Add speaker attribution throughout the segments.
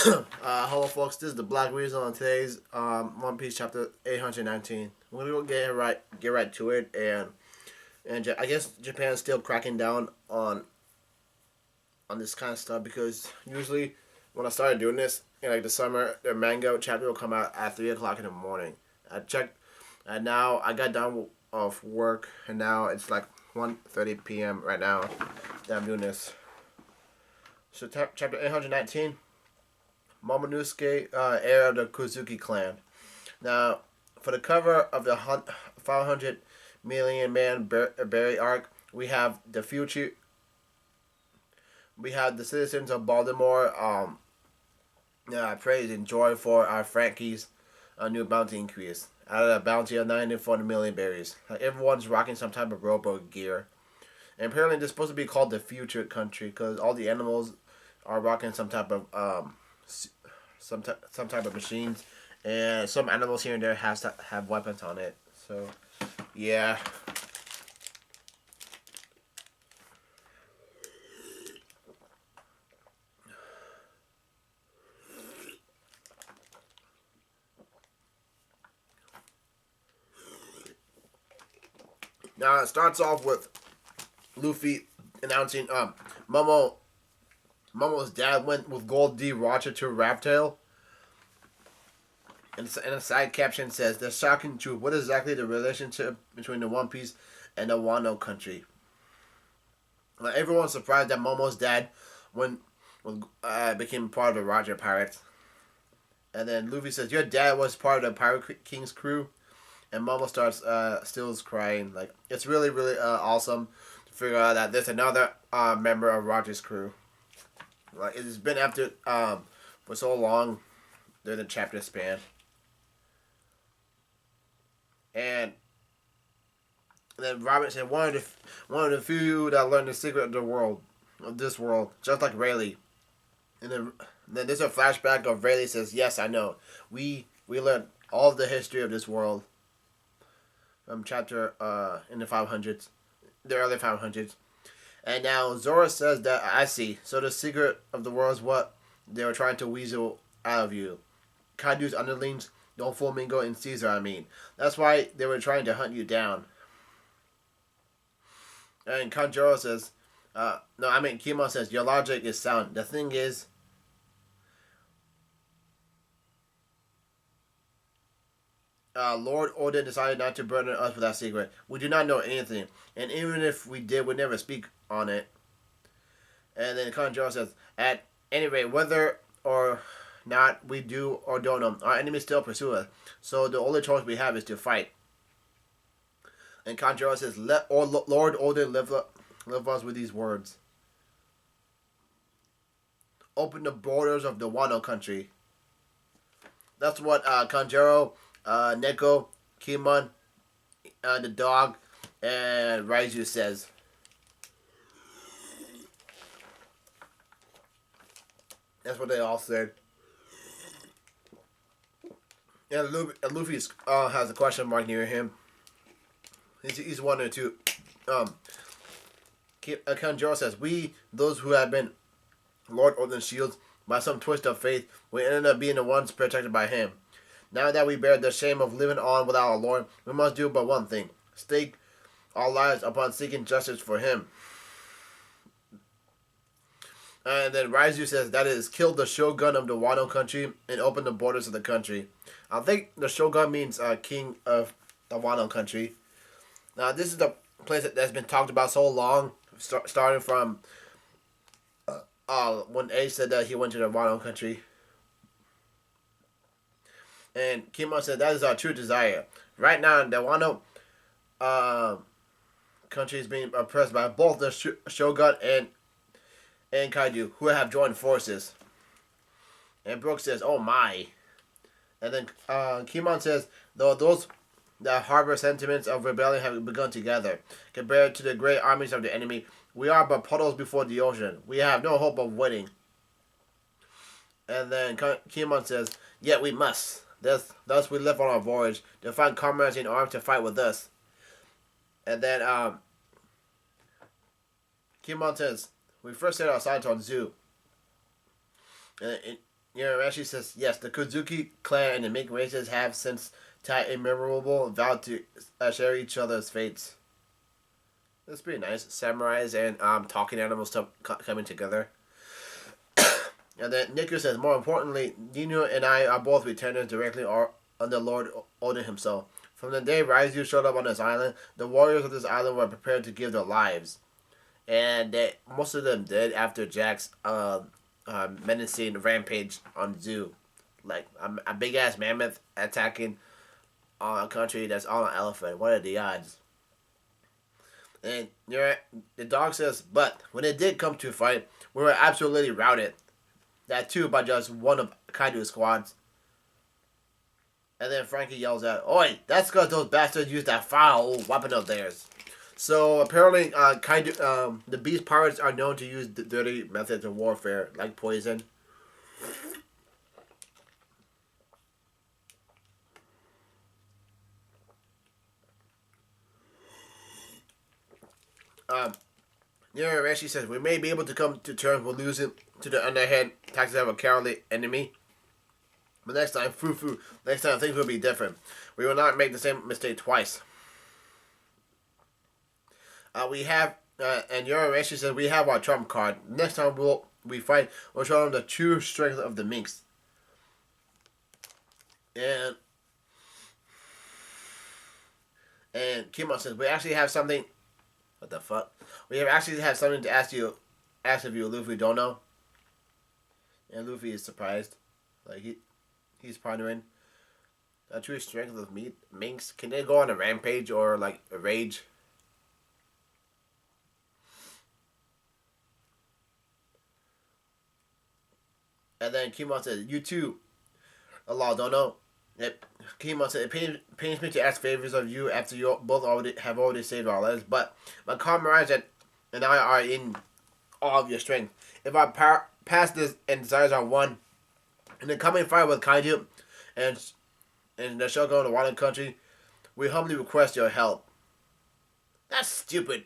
Speaker 1: Hello, folks. This is the Black Reason on today's One Piece chapter 819. We're gonna get right to it, and I guess Japan's still cracking down on this kind of stuff because usually when I started doing this in like the summer, the manga chapter will come out at 3 o'clock in the morning. I checked, and now I got done of work, and now it's like 1:30 p.m. right now that I'm doing this. So chapter 819. Momonosuke, heir of the Kozuki clan. Now, for the cover of the 500 million man berry arc, we have the future. We have the citizens of Baltimore praise and joy for our Frankie's new bounty increase. Out of a bounty of 940 million berries. Everyone's rocking some type of rowboat gear. And apparently, they're supposed to be called the future country because all the animals are rocking some type of some type of machines, and some animals here and there has to have weapons on it. So, yeah. Now it starts off with Luffy announcing Momo's dad went with Gold D. Roger to Raptail. And a side caption says, "The shocking truth. What is exactly the relationship between the One Piece and the Wano country?" Everyone's surprised that Momo's dad became part of the Roger Pirates. And then Luffy says, "Your dad was part of the Pirate King's crew." And Momo starts stills crying. Like, it's really, really awesome to figure out that there's another member of Roger's crew. Like, it's been after for so long during the chapter span. And then Robert said one of the few that learned the secret of this world, just like Rayleigh. And then there's a flashback of Rayleigh says, "Yes, I know. We learned all of the history of this world from chapter in the 500s, the early 500s." And now Zora says that I see. So the secret of the world is what they were trying to weasel out of you. Kaido's underlings, Don Flamingo and Caesar, I mean. That's why they were trying to hunt you down. And Kanjuro says, Kimo says, your logic is sound. The thing is, Lord Odin decided not to burden us with that secret. We do not know anything. And even if we did, we'd never speak on it. And then Kanjuro says, at any rate, whether or not we do or don't know, our enemies still pursue us. So the only choice we have is to fight. And Kanjuro says, let Lord Odin live us with these words. Open the borders of the Wano country. That's what Kanjuro, Neko, Kimon, the dog, and Raizu says. That's what they all said. Yeah, Luffy has a question mark near him. He's wondering too. Kanjuro says, we, those who have been Lord Odin's shields, by some twist of fate, we ended up being the ones protected by him. Now that we bear the shame of living on without our Lord, we must do but one thing. Stake our lives upon seeking justice for him. And then Raizu says that is kill the shogun of the Wano country and open the borders of the country. I think the shogun means king of the Wano country. Now this is the place that's been talked about so long, starting from when Ace said that he went to the Wano country. And Kimon said that is our true desire. Right now, the Wano country is being oppressed by both the shogun and Kaido, who have joined forces. And Brooke says, oh my. And then Kimon says, though those that harbor sentiments of rebellion have begun together, compared to the great armies of the enemy, we are but puddles before the ocean. We have no hope of winning. And then Kimon says, yet we must. Thus we live on our voyage to find comrades in arms to fight with us. And then Kimon says, we first set our sights on Zoo. Yarashi says, yes, the Kozuki clan and the Mink races have since time immemorable vowed to share each other's fates. That's pretty nice. Samurais and talking animals coming together. And then Nicker says, more importantly, Nino and I are both retainers directly under Lord Odin himself. From the day Raizu showed up on this island, the warriors of this island were prepared to give their lives. And most of them did after Jack's menacing rampage on the zoo. Like a big ass mammoth attacking a country that's on an elephant. What are the odds? And the dog says, but when it did come to a fight, we were absolutely routed. That too by just one of Kaido's squads. And then Frankie yells out, oi, that's because those bastards used that foul weapon of theirs. So apparently, the beast pirates are known to use dirty methods of warfare, like poison. Rashi says, we may be able to come to terms with losing to the underhand tactics of a cowardly enemy. But next time, next time things will be different. We will not make the same mistake twice. We have, and Yorameshi says, we have our trump card. Next time we fight, we'll show them the true strength of the minks. And Kimo says, we actually have something. What the fuck? We actually have something to ask of you, Luffy don't know. And Luffy is surprised. Like, he's pondering. The true strength of minks. Can they go on a rampage or, like, a rage? And then Kimo says, you too, Allah don't know. Kimo said, it pains me to ask favors of you after you both have already saved our lives, but my comrades and I are in awe of your strength. If our past and desires are one, in the coming fight with Kaiju and the Shogun of the Wano country, we humbly request your help. That's stupid.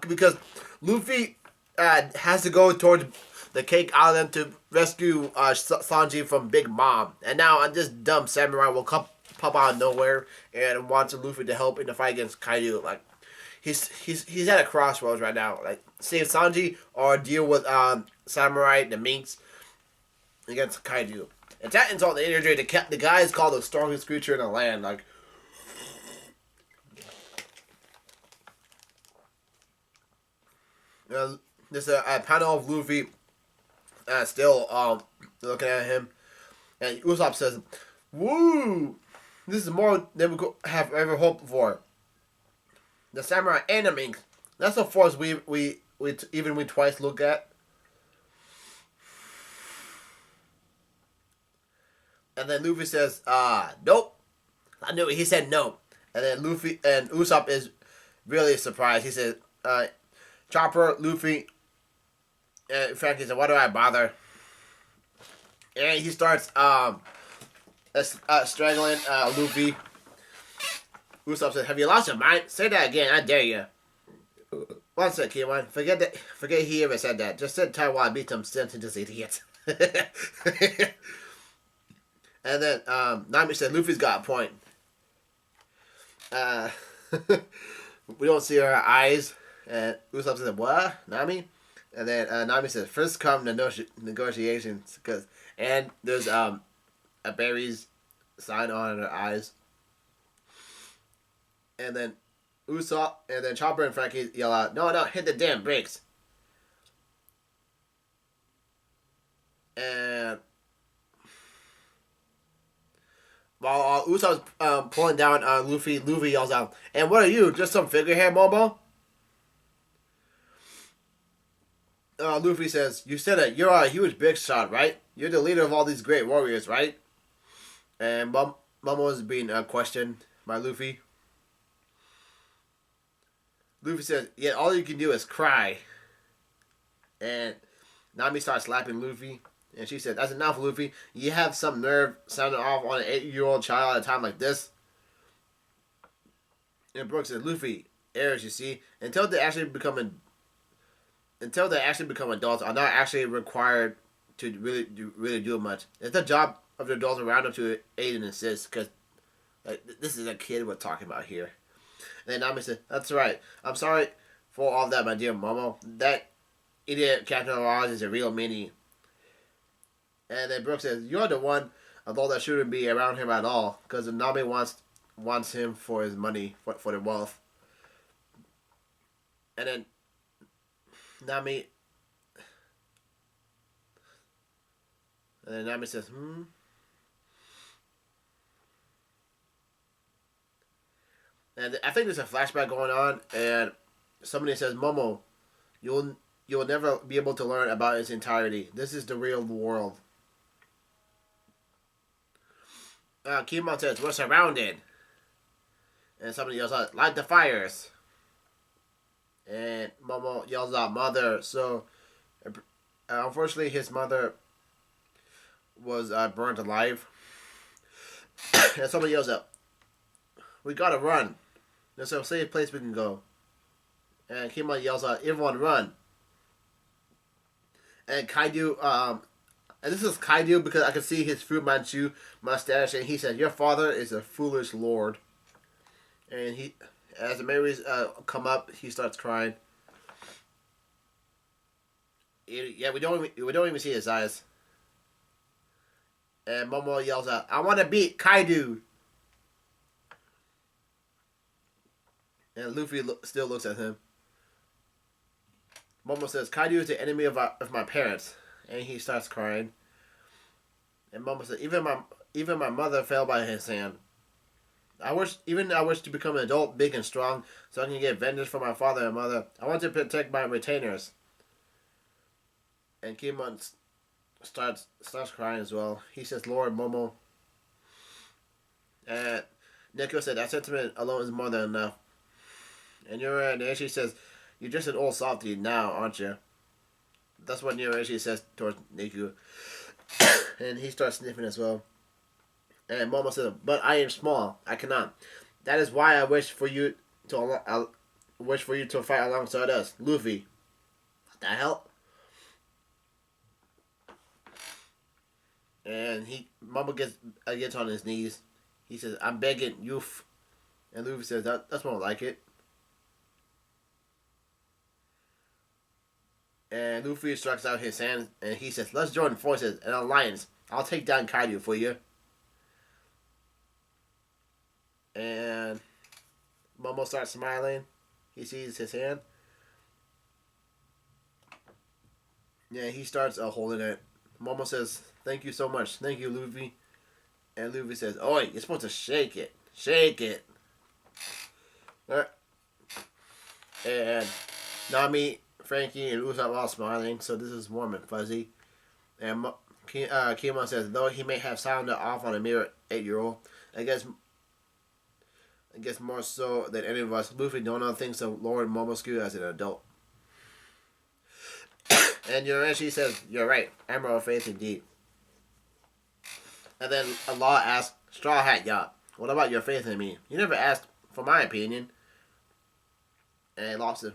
Speaker 1: Because Luffy has to go towards the Cake Island to rescue Sanji from Big Mom. And now this dumb samurai will pop out of nowhere and wants Luffy to help in the fight against Kaiju. Like, he's at a crossroads right now. Like, save Sanji or deal with Samurai, the minks, against Kaiju. And that ends all the energy. The guy is called the strongest creature in the land. Like, there's a panel of Luffy still looking at him. And Usopp says, woo! This is more than we have ever hoped for. The samurai and the minks. That's a force we twice look at. And then Luffy says, nope. I knew it. He said no. And then Luffy and Usopp is really surprised. He says, Chopper, Luffy, and Frankie said, why do I bother? And he starts strangling Luffy. Usopp said, have you lost your mind? Say that again, I dare you. One sec, Kiwan. Forget he ever said that. Just said Taiwan beat some sense into this idiot. And then Nami said, Luffy's got a point. We don't see her eyes. And Usopp said, what? Nami? And then Nami says, first come negotiations. And there's a berries sign on her eyes. And then Usopp, and then Chopper and Frankie yell out, no, hit the damn brakes. And while Usopp's pulling down Luffy yells out, and what are you, just some figurehead, Momo? Luffy says, you said it, you're a huge big shot, right? You're the leader of all these great warriors, right? And Momo is being questioned by Luffy. Luffy says, yeah, all you can do is cry. And Nami starts slapping Luffy. And she said, that's enough, Luffy. You have some nerve sounding off on an 8-year-old child at a time like this. And Brooke says, Luffy, heirs, you see, until they actually become adults, are not actually required to really do much. It's the job of the adults around him to aid and assist, because this is a kid we're talking about here. And then Nami said, "That's right. I'm sorry for all that, my dear Momo. That idiot Captain Oz is a real meanie." And then Brooke says, "You're the one adult that shouldn't be around him at all, because Nami wants him for his money, for the wealth." And then Nami says, And I think there's a flashback going on, and somebody says, "Momo, you'll never be able to learn about its entirety. This is the real world." Kimon says, "We're surrounded." And somebody yells out, "Light the fires." And Momo yells out, "Mother." So, unfortunately, his mother was burned alive. And somebody yells out, "We gotta run. There's a safe place we can go." And Kimon yells out, "Everyone run." And Kaidu, and this is Kaidu because I can see his Fu Manchu mustache, and he said, "Your father is a foolish lord." And he, as the memories come up, he starts crying. Yeah, we don't even see his eyes. And Momo yells out, "I want to beat Kaidu." And Luffy still looks at him. Momo says, "Kaidu is the enemy of my parents," and he starts crying. And Momo says, "Even my mother fell by his hand. I wish to become an adult, big and strong, so I can get vengeance for my father and mother. I want to protect my retainers." And Kimon starts crying as well. He says, "Lord Momo." And Neko said, "That sentiment alone is more than enough." And Yoraeshi says, "You're just an old softy now, aren't you?" That's what Yoraeshi says towards Neku. And he starts sniffing as well. And Momo says, "But I am small. I cannot. That is why I wish for you to fight alongside us, Luffy." What the hell? And Momo gets on his knees. He says, "I'm begging you." And Luffy says, "That's more like it." And Luffy stretches out his hand and he says, "Let's join forces, an alliance. I'll take down Kaido for you." And Momo starts smiling. He sees his hand. Yeah, he starts holding it. Momo says, "Thank you so much. Thank you, Luffy." And Luffy says, "Oi, you're supposed to shake it. Shake it." And Nami, Frankie, and Usopp all smiling, so this is warm and fuzzy. And Kimon says, "Though he may have sounded off on a mere 8-year-old, I guess more so than any of us, Luffy don't know things of Lord Momosuke as an adult." And Yoraeshi says, "You're right. Emerald faith indeed." And then Allah asks, "Straw Hat Yacht, what about your faith in me? You never asked for my opinion." And Law says,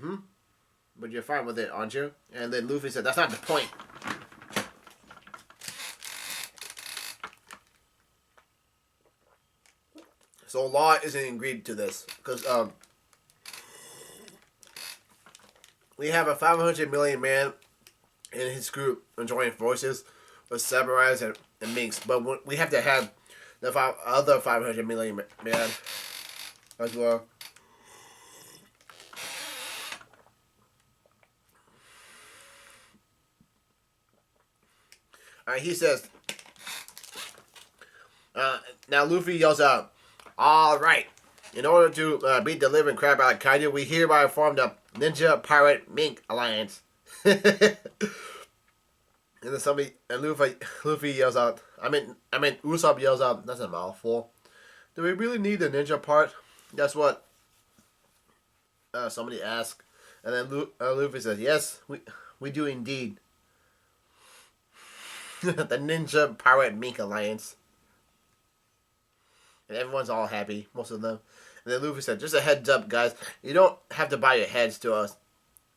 Speaker 1: "But you're fine with it, aren't you?" And then Luffy said, "That's not the point." So Law isn't agreed to this because we have a 500 million man in his group enjoying forces with samurais and minks, but we have to have the other 500 million man as well. He says, now Luffy yells out, "All right. In order to beat the living crap out of Kaido, we hereby form the Ninja Pirate Mink Alliance." And then Luffy yells out, I mean Usopp yells out, "That's a mouthful. Do we really need the ninja part?" That's what somebody asked. And then Luffy says, "Yes, we do indeed." The Ninja Pirate Mink Alliance. And everyone's all happy, most of them. And then Luffy said, "Just a heads up, guys. You don't have to buy your heads to us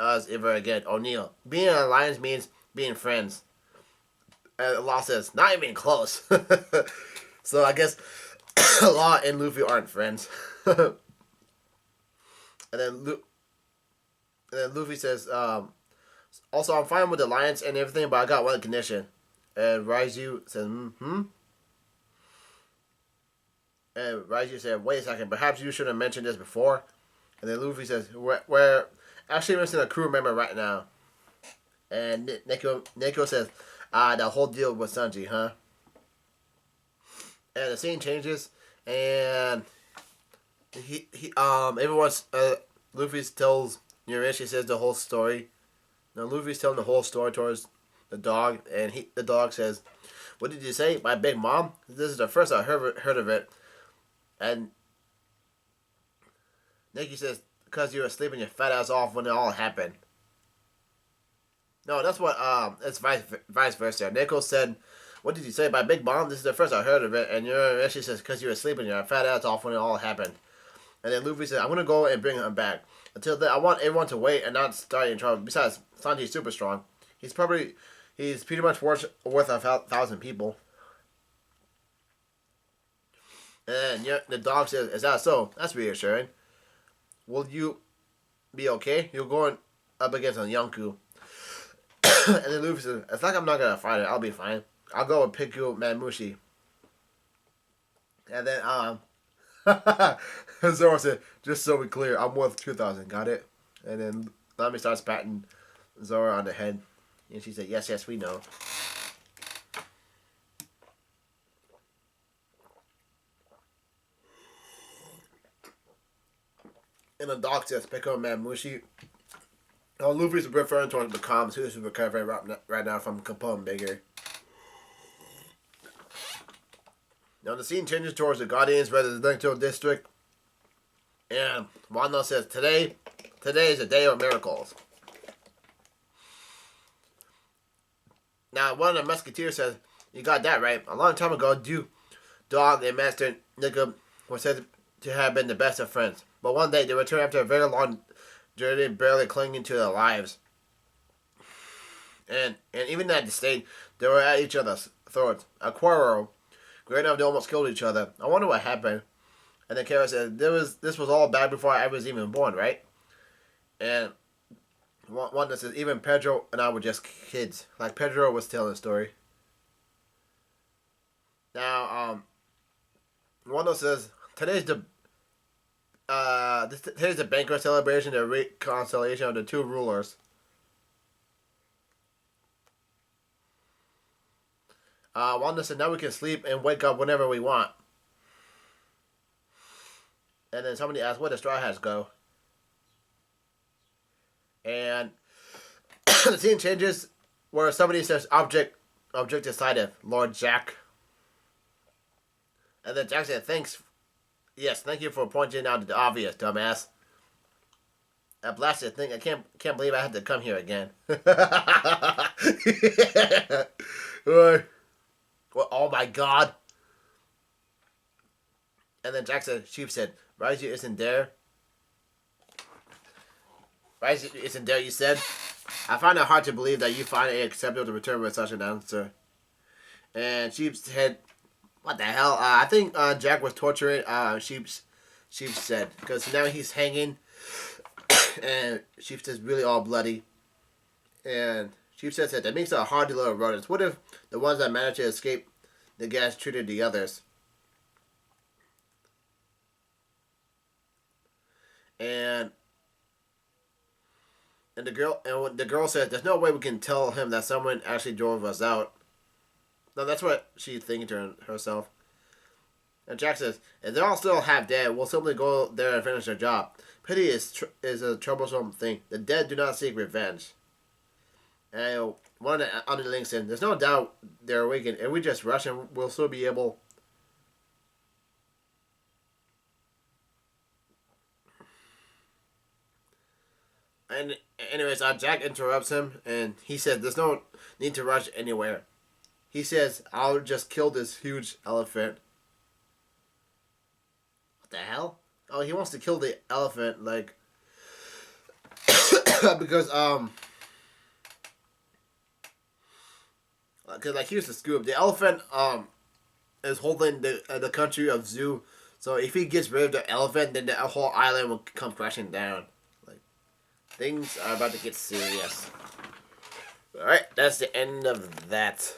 Speaker 1: ever again, O'Neil. Being an alliance means being friends." Law says, not even close. So I guess Law and Luffy aren't friends. And then Luffy says, also I'm fine with the alliance and everything, but I got one condition. And Raizu says, And Raizu said, wait a second, perhaps you should have mentioned this before. And then Luffy says, we're actually missing a crew member right now. And Neko says, the whole deal with Sanji, huh? And the scene changes, and everyone's, Luffy tells Yurishi says the whole story. Now Luffy's telling the whole story towards the dog, and the dog says, what did you say? My big mom? This is the first I heard of it. And Nikki says, because you were sleeping your fat ass off when it all happened. No, that's what, it's vice versa. Nico said, what did you say? My big mom? This is the first I heard of it. And she says, because you were sleeping your fat ass off when it all happened. And then Luffy said, I'm going to go and bring him back. Until then, I want everyone to wait and not start in trouble. Besides, Sanji's super strong. He's pretty much worth 1,000 people. And the dog says, is that so? That's reassuring. Will you be okay? You're going up against a Yonkou. And then Luffy says, it's like I'm not going to fight it. I'll be fine. I'll go and pick you up Mamushi. And then, Zoro said, just so we clear, I'm worth 2,000. Got it? And then Nami starts patting Zoro on the head. And she said, yes, we know. And the dog says, pick up Mamushi. Oh, Luffy's referring to the comms, who's recovering right now from Capone Bigger. Now the scene changes towards the Guardians Residential District. And Wano says, today is a day of miracles. Now one of the Musketeers says, you got that right. A long time ago, Dog and Master Nika were said to have been the best of friends. But one day they returned after a very long journey, barely clinging to their lives. And even at the state, they were at each other's throats. A quarrel great enough they almost killed each other. I wonder what happened. And then Kara said, this was all bad before I was even born, right? And one that says, even Pedro and I were just kids. Like Pedro was telling the story. Now, one that says, today's the banquet celebration, the reconciliation of the two rulers. Wanda said, now we can sleep and wake up whenever we want. And then somebody asked, where the Straw Hats go? And the scene changes where somebody says, object decided, Lord Jack. And then Jack said, thanks. Yes, thank you for pointing out the obvious, dumbass. I blasted thing. I can't believe I had to come here again. Well, oh my god. And then Jack said, Chief said, Raizu isn't there. Raizu isn't there, you said? I find it hard to believe that you finally accepted to return with such an answer. And Chief said, what the hell? I think Jack was torturing Chief said. Because now he's hanging. And Chief says really all bloody. And Chief says that makes it hard to little rodents. What if the ones that managed to escape the gas treated the others? And the girl says, there's no way we can tell him that someone actually drove us out. No, that's what she's thinking to herself. And Jack says, if they're all still half dead, we'll simply go there and finish their job. Pity is a troublesome thing. The dead do not seek revenge. And one of the underlings said, there's no doubt they're awakened. If we just rush and we'll still be able... And anyways, Jack interrupts him, and he said, there's no need to rush anywhere. He says, I'll just kill this huge elephant. What the hell? Oh, he wants to kill the elephant, like... because, because like here's the scoop: the elephant is holding the country of Zoo. So if he gets rid of the elephant, then the whole island will come crashing down. Like things are about to get serious. All right, that's the end of that.